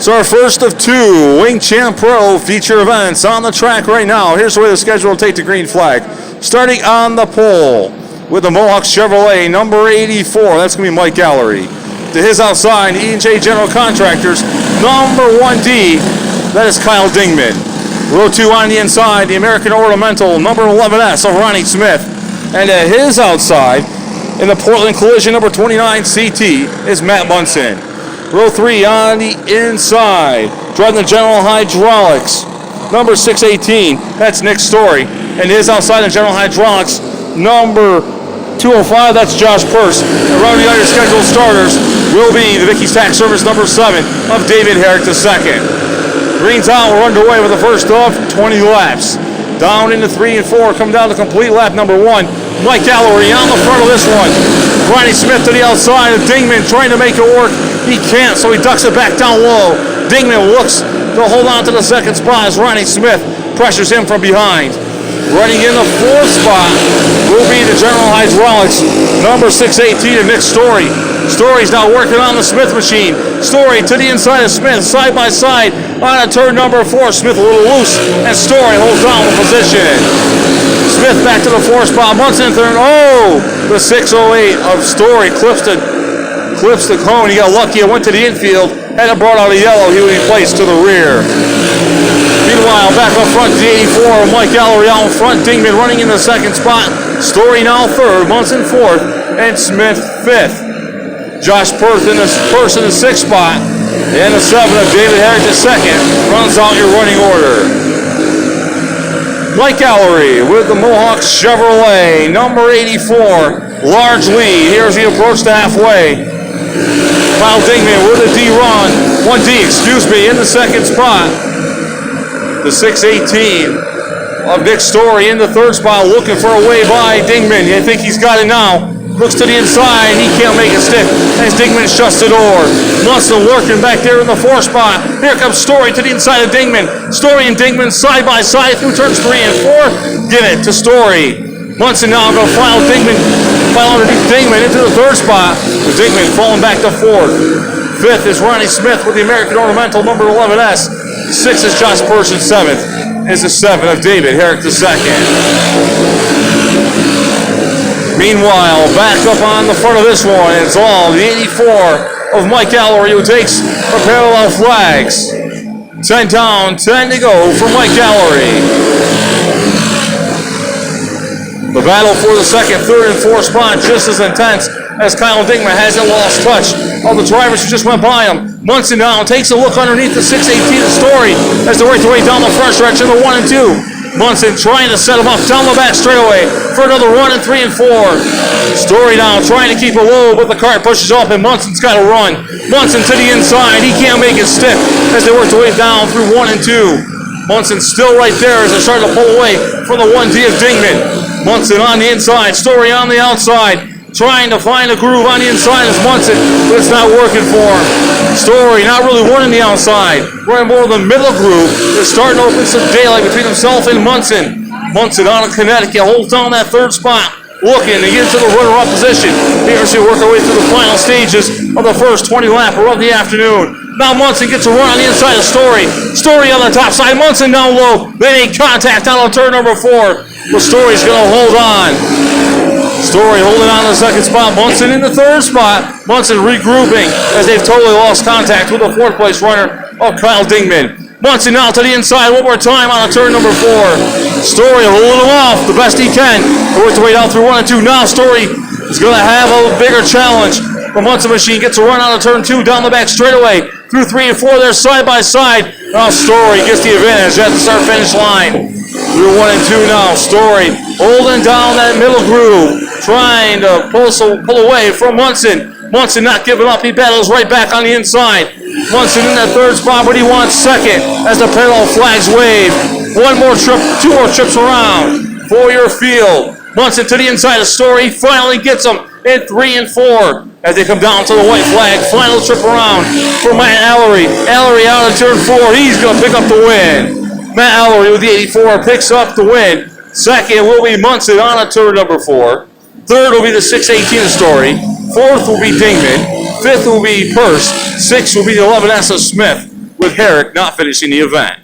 So our first of two Wing Champ Pro feature events on the track right now. Here's the way the schedule will take the green flag. Starting on the pole with the Mohawk Chevrolet, number 84. That's going to be Mike Gallery. To his outside, E&J General Contractors, number 1D. That is Kyle Dingman. Row 2 on the inside, the American Ornamental, number 11S of Ronnie Smith. And to his outside, in the Portland Collision, number 29 CT, is Matt Munson. Row 3 on the inside, driving the General Hydraulics, number 618, that's Nick Story. And his outside in General Hydraulics, number 205, that's Josh Purse. And rounding out your scheduled starters will be the Vicky's Tax Service, number 7 of David Herrick II. Greens out, we're underway with the first of 20 laps. Down into 3 and 4, come down to complete lap number 1. Mike Gallery on the front of this one. Ronnie Smith to the outside of Dingman, trying to make it work. He can't, so he ducks it back down low. Dingman looks to hold on to the second spot as Ronnie Smith pressures him from behind. Running in the fourth spot will be the General Hydraulics, number 618 of Nick Story. Story's now working on the Smith machine. Story to the inside of Smith, side by side on a turn number 4. Smith a little loose, and Story holds down the position. Smith back to the 4th spot. Munson third. Oh, the 608 of Story clips the cone. He got lucky. It went to the infield, and it brought out a yellow. He will be placed to the rear. Meanwhile, back up front, the 84, Mike Gallery out in front. Dingman running in the 2nd spot. Story now 3rd, Munson 4th, and Smith 5th. Josh Purse in the 6th spot, and the 7 of David Herrick II runs out your running order. Mike Gallery with the Mohawk Chevrolet, number 84, large lead. Here's the approach to halfway. Kyle Dingman with a D-run, 1D, in the 2nd spot. The 618 of Nick Story in the 3rd spot, looking for a way by Dingman. I think he's got it now. Looks to the inside, he can't make it stick as Dingman shuts the door. Munson lurking back there in the 4th spot. Here comes Story to the inside of Dingman. Story and Dingman side by side through turns 3 and 4. Give it to Story. Munson now going to file underneath Dingman into the 3rd spot. Dingman falling back to 4th. 5th is Ronnie Smith with the American Ornamental, number 11S. 6th is Josh Purse, and 7th is the 7 of David Herrick II. Meanwhile, back up on the front of this one, it's all the 84 of Mike Gallery, who takes the parallel flags. 10 down, 10 to go for Mike Gallery. The battle for the 2nd, 3rd, and 4th spot just as intense as Kyle Dingman hasn't lost touch of the drivers who just went by him. Munson now takes a look underneath the 618 of Story as they work their way down the front stretch in the 1 and 2. Munson trying to set him up down the back straightaway for another run in 3 and 4. Story now trying to keep it low, but the cart pushes up and Munson's got to run. Munson to the inside. He can't make it stick as they work their way down through 1 and 2. Munson still right there as they're starting to pull away from the 1D of Dingman. Munson on the inside. Story on the outside. Trying to find a groove on the inside is Munson, but it's not working for him. Story not really running the outside. Running more of the middle groove. They're starting to open some daylight between himself and Munson. Munson out of Connecticut holds down that 3rd spot. Looking to get into the runner-up position. Here as we work our way through the final stages of the first 20 lap of the afternoon. Now Munson gets a run on the inside of Story. Story on the top side. Munson down low. They make contact down on turn number 4. The Story's going to hold on. Story holding on to the 2nd spot. Munson in the 3rd spot. Munson regrouping as they've totally lost contact with the 4th place runner of Kyle Dingman. Munson now to the inside one more time on a turn number 4. Story holding him off the best he can. Works the way down through 1 and 2. Now Story is going to have a bigger challenge. The Munson machine gets a run out of turn 2 down the back straightaway. Through 3 and 4, they're side by side. Now Story gets the advantage at the start-finish line. Through 1 and 2 now. Story holding down that middle groove, trying to pull away from Munson. Munson not giving up. He battles right back on the inside. Munson in that 3rd spot, but he wants 2nd as the parallel flags wave. 1 more trip, 2 more trips around for your field. Munson to the inside of Story. Finally gets him in 3 and 4 as they come down to the white flag. Final trip around for Matt Allery. Allery out of turn 4. He's going to pick up the win. Matt Allery with the 84 picks up the win. 2nd will be Munson on a turn number 4. 3rd will be the 618 of Story. 4th will be Dingman. 5th will be Purse. 6th will be the 11S of Smith. with Herrick not finishing the event.